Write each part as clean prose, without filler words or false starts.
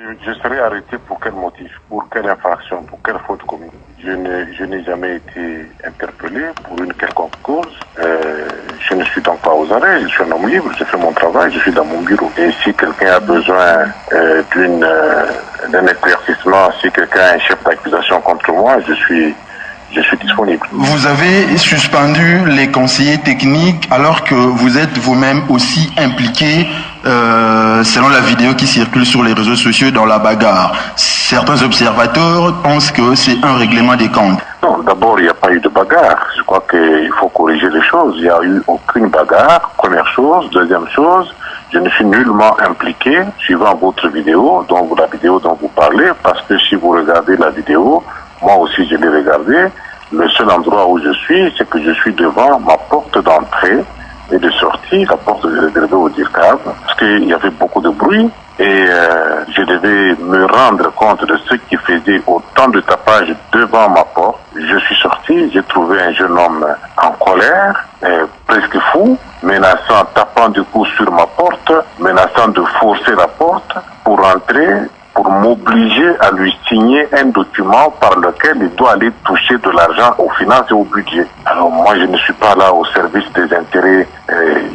Je serai arrêté pour quel motif, pour quelle infraction, pour quelle faute commise. Je n'ai jamais été interpellé pour une quelconque cause. Je ne suis donc pas aux arrêts, je suis un homme libre, je fais mon travail, je suis dans mon bureau. Et si quelqu'un a besoin d'un éclaircissement, si quelqu'un a un chef d'accusation contre moi, je suis disponible. Vous avez suspendu les conseillers techniques alors que vous êtes vous-même aussi impliqué, selon la vidéo qui circule sur les réseaux sociaux, dans la bagarre. Certains observateurs pensent que c'est un règlement des comptes. Non, d'abord, il n'y a pas eu de bagarre. Je crois qu'il faut corriger les choses. Il n'y a eu aucune bagarre, première chose. Deuxième chose, je ne suis nullement impliqué suivant votre vidéo, la vidéo dont vous parlez, parce que si vous regardez la vidéo, moi aussi je l'ai regardé. Le seul endroit où je suis, c'est que je suis devant ma porte d'entrée et de sortie, la porte réservée au DIRCAV, parce qu'il y avait beaucoup de bruit et je devais me rendre compte de ce qui faisait autant de tapage devant ma porte. Je suis sorti, j'ai trouvé un jeune homme en colère, presque fou, menaçant, tapant du coup sur ma porte, menaçant de forcer la porte pour entrer, pour m'obliger à lui signer un document par lequel il doit aller toucher de l'argent aux finances et au budget. Alors moi, je ne suis pas là au service des intérêts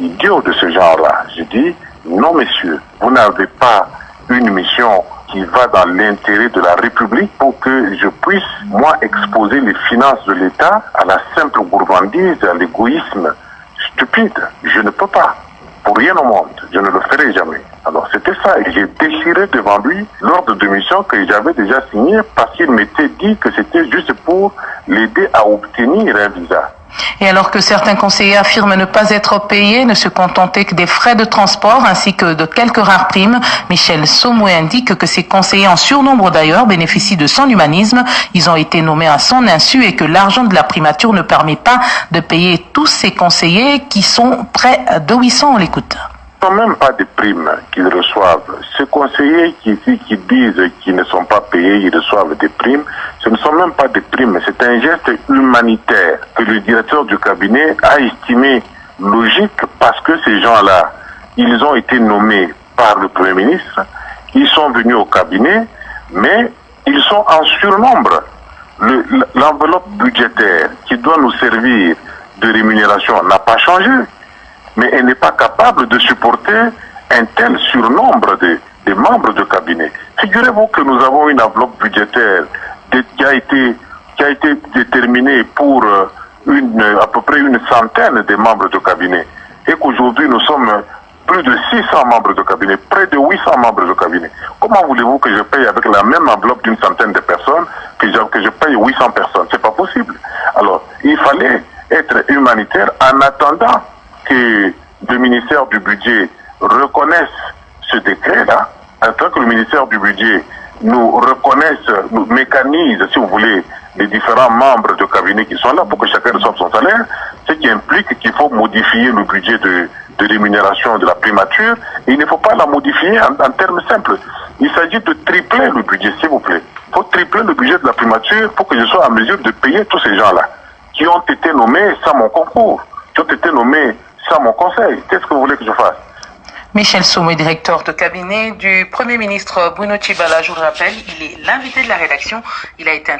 idiots de ce genre-là. Je dis, non messieurs, vous n'avez pas une mission qui va dans l'intérêt de la République pour que je puisse, moi, exposer les finances de l'État à la simple gourmandise, à l'égoïsme stupide. Je ne peux pas. Pour rien au monde, je ne le ferai jamais. Alors c'était ça, et j'ai déchiré devant lui l'ordre de mission que j'avais déjà signé parce qu'il m'était dit que c'était juste pour l'aider à obtenir un visa. Et alors que certains conseillers affirment ne pas être payés, ne se contenter que des frais de transport ainsi que de quelques rares primes, Michel Somoué indique que ces conseillers, en surnombre d'ailleurs, bénéficient de son humanisme. Ils ont été nommés à son insu et que l'argent de la primature ne permet pas de payer tous ces conseillers qui sont près de 800. On l'écoute. Ce ne sont même pas des primes qu'ils reçoivent. Ces conseillers qui disent qu'ils ne sont pas payés, ils reçoivent des primes. Ce ne sont même pas des primes, c'est un geste humanitaire que le directeur du cabinet a estimé logique parce que ces gens-là, ils ont été nommés par le Premier ministre, ils sont venus au cabinet, mais ils sont en surnombre. L'enveloppe budgétaire qui doit nous servir de rémunération n'a pas changé, mais elle n'est pas capable de supporter un tel surnombre des membres de cabinet. Figurez-vous que nous avons une enveloppe budgétaire qui a été déterminée pour à peu près une centaine de membres de cabinet et qu'aujourd'hui nous sommes plus de 600 membres de cabinet, près de 800 membres de cabinet. Comment voulez-vous que je paye avec la même enveloppe d'une centaine de personnes que je paye 800 personnes? C'est pas possible. Alors, il fallait être humanitaire en attendant que le ministère du Budget reconnaisse ce décret-là, en tant que le ministère du Budget nous reconnaisse, nous mécanise, si vous voulez, les différents membres de cabinet qui sont là pour que chacun reçoive son salaire, ce qui implique qu'il faut modifier le budget de rémunération de la primature, et il ne faut pas la modifier en termes simples. Il s'agit de tripler le budget, s'il vous plaît. Il faut tripler le budget de la primature pour que je sois en mesure de payer tous ces gens-là, qui ont été nommés sans mon concours, qui ont été nommés sans mon conseil. Qu'est-ce que vous voulez que je fasse? Michel Somoué, directeur de cabinet du Premier ministre Bruno Tshibala, je vous le rappelle, il est l'invité de la rédaction. Il a été